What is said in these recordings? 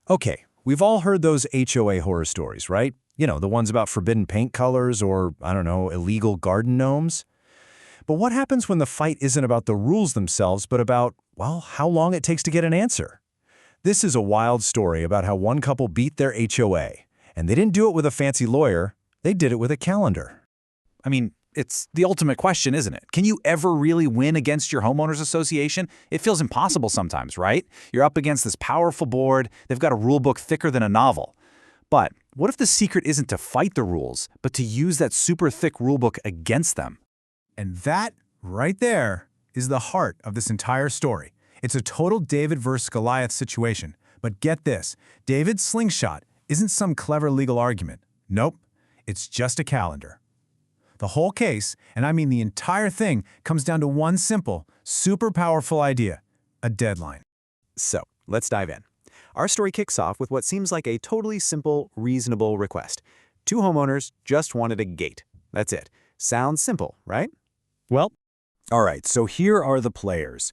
Okay, we've all heard those HOA horror stories, right? You know, the ones about forbidden paint colors or, I don't know, illegal garden gnomes. But what happens when the fight isn't about the rules themselves, but about, well, how long it takes to get an answer? This is a wild story about how one couple beat their HOA, and they didn't do it with a fancy lawyer, they did it with a calendar. I mean, it's the ultimate question, isn't it? Can you ever really win against your homeowners association? It feels impossible sometimes, right? You're up against this powerful board, they've got a rule book thicker than a novel. But what if the secret isn't to fight the rules, but to use that super thick rule book against them? And that, right there, is the heart of this entire story. It's a total David versus Goliath situation. But get this, David's slingshot isn't some clever legal argument. Nope, it's just a calendar. The whole case, and I mean the entire thing, comes down to one simple, super powerful idea: a deadline. So, let's dive in. Our story kicks off with what seems like a totally simple, reasonable request. Two homeowners just wanted a gate. That's it. Sounds simple, right? Well, all right, so here are the players.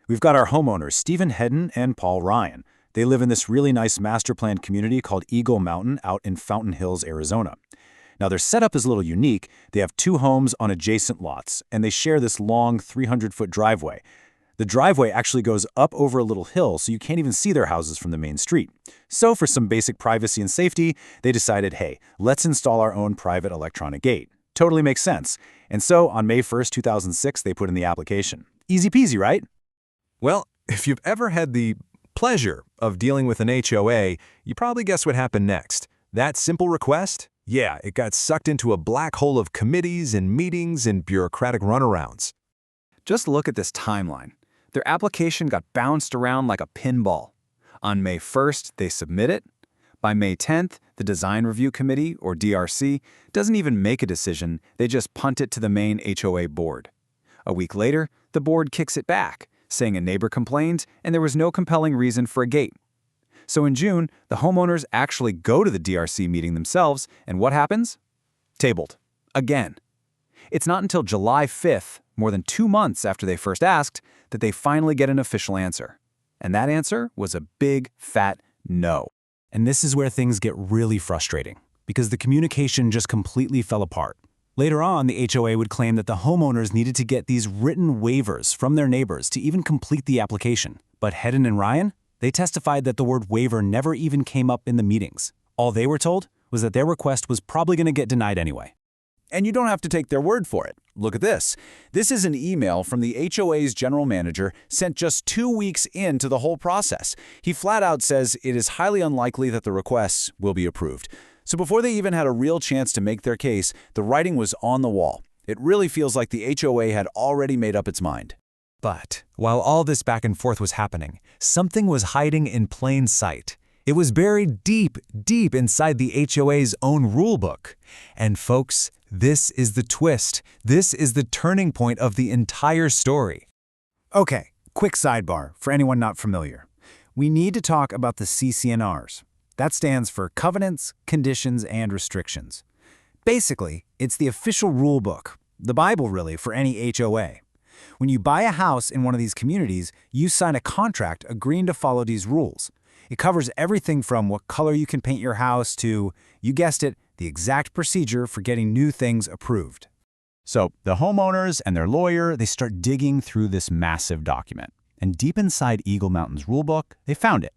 We've got our homeowners, Stephen Hedden and Paul Ryan. They live in this really nice master planned community called Eagle Mountain out in Fountain Hills, Arizona. Now, their setup is a little unique. They have two homes on adjacent lots, and they share this long 300-foot driveway. The driveway actually goes up over a little hill, so you can't even see their houses from the main street. So for some basic privacy and safety, they decided, hey, let's install our own private electronic gate. Totally makes sense. And so on May 1st, 2006, they put in the application. Easy peasy, right? Well, if you've ever had the pleasure of dealing with an HOA, you probably guess what happened next. That simple request? Yeah, it got sucked into a black hole of committees and meetings and bureaucratic runarounds. Just look at this timeline. Their application got bounced around like a pinball. On May 1st, they submit it. By May 10th, the Design Review Committee, or DRC, doesn't even make a decision, they just punt it to the main HOA board. A week later, the board kicks it back, saying a neighbor complained and there was no compelling reason for a gate. So in June, the homeowners actually go to the DRC meeting themselves, and what happens? Tabled. Again. It's not until July 5th, more than 2 months after they first asked, that they finally get an official answer. And that answer was a big, fat no. And this is where things get really frustrating, because the communication just completely fell apart. Later on, the HOA would claim that the homeowners needed to get these written waivers from their neighbors to even complete the application. But Hedden and Ryan? They testified that the word waiver never even came up in the meetings. All they were told was that their request was probably going to get denied anyway. And you don't have to take their word for it. Look at this. This is an email from the HOA's general manager sent just 2 weeks into the whole process. He flat out says it is highly unlikely that the requests will be approved. So before they even had a real chance to make their case, the writing was on the wall. It really feels like the HOA had already made up its mind. But while all this back and forth was happening, something was hiding in plain sight. It was buried deep, deep inside the HOA's own rulebook. And folks, this is the twist. This is the turning point of the entire story. Okay, quick sidebar for anyone not familiar. We need to talk about the CC&Rs. That stands for Covenants, Conditions, and Restrictions. Basically, it's the official rulebook, the Bible really, for any HOA. When you buy a house in one of these communities, you sign a contract agreeing to follow these rules. It covers everything from what color you can paint your house to, you guessed it, the exact procedure for getting new things approved. So the homeowners and their lawyer, they start digging through this massive document. And deep inside Eagle Mountain's rulebook, they found it.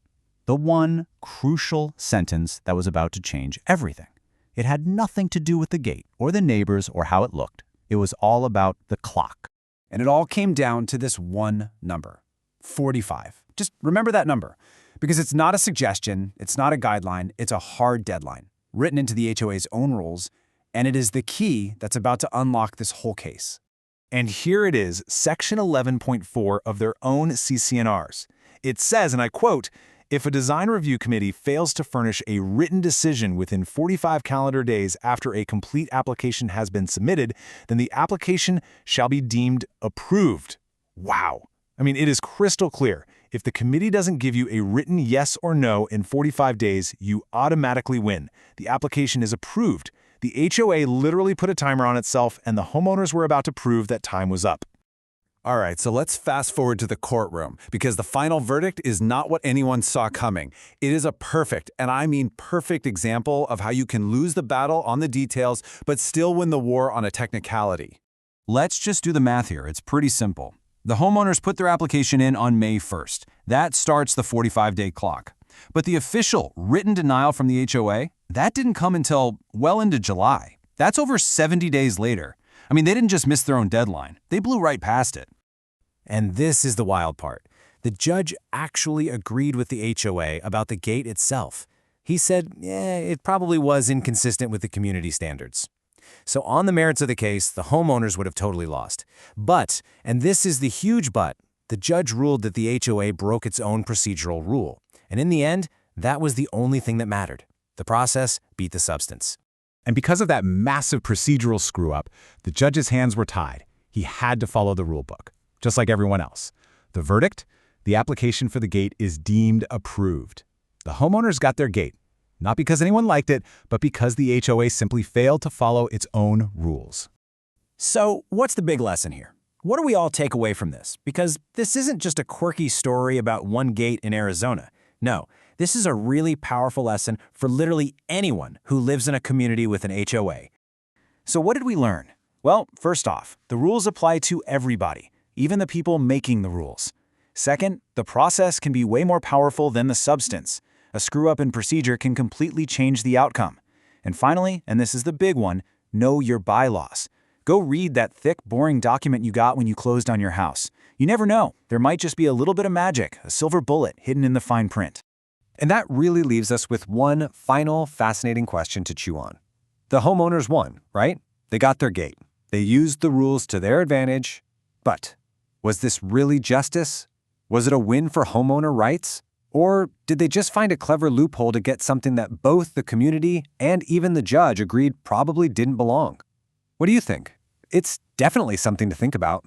The one crucial sentence that was about to change everything. It had nothing to do with the gate or the neighbors or how it looked. It was all about the clock. And it all came down to this one number, 45. Just remember that number, because it's not a suggestion, it's not a guideline, it's a hard deadline, written into the HOA's own rules, and it is the key that's about to unlock this whole case. And here it is, Section 11.4 of their own CC&Rs. It says, and I quote, "If a design review committee fails to furnish a written decision within 45 calendar days after a complete application has been submitted, then the application shall be deemed approved." Wow. I mean, it is crystal clear. If the committee doesn't give you a written yes or no in 45 days, you automatically win. The application is approved. The HOA literally put a timer on itself, and the homeowners were about to prove that time was up. All right, so let's fast forward to the courtroom, because the final verdict is not what anyone saw coming. It is a perfect, and I mean perfect, example of how you can lose the battle on the details, but still win the war on a technicality. Let's just do the math here. It's pretty simple. The homeowners put their application in on May 1st. That starts the 45-day clock. But the official written denial from the HOA, that didn't come until well into July. That's over 70 days later. I mean, they didn't just miss their own deadline. They blew right past it. And this is the wild part. The judge actually agreed with the HOA about the gate itself. He said, it probably was inconsistent with the community standards. So on the merits of the case, the homeowners would have totally lost. But, and this is the huge but, the judge ruled that the HOA broke its own procedural rule. And in the end, that was the only thing that mattered. The process beat the substance. And because of that massive procedural screw-up, the judge's hands were tied. He had to follow the rule book, just like everyone else. The verdict? The application for the gate is deemed approved. The homeowners got their gate, not because anyone liked it, but because the HOA simply failed to follow its own rules. So, what's the big lesson here? What do we all take away from this? Because this isn't just a quirky story about one gate in Arizona. No, this is a really powerful lesson for literally anyone who lives in a community with an HOA. So what did we learn? Well, first off, the rules apply to everybody, even the people making the rules. Second, the process can be way more powerful than the substance. A screw-up in procedure can completely change the outcome. And finally, and this is the big one, know your bylaws. Go read that thick, boring document you got when you closed on your house. You never know. There might just be a little bit of magic, a silver bullet hidden in the fine print. And that really leaves us with one final fascinating question to chew on. The homeowners won, right? They got their gate. They used the rules to their advantage. But was this really justice? Was it a win for homeowner rights? Or did they just find a clever loophole to get something that both the community and even the judge agreed probably didn't belong? What do you think? It's definitely something to think about.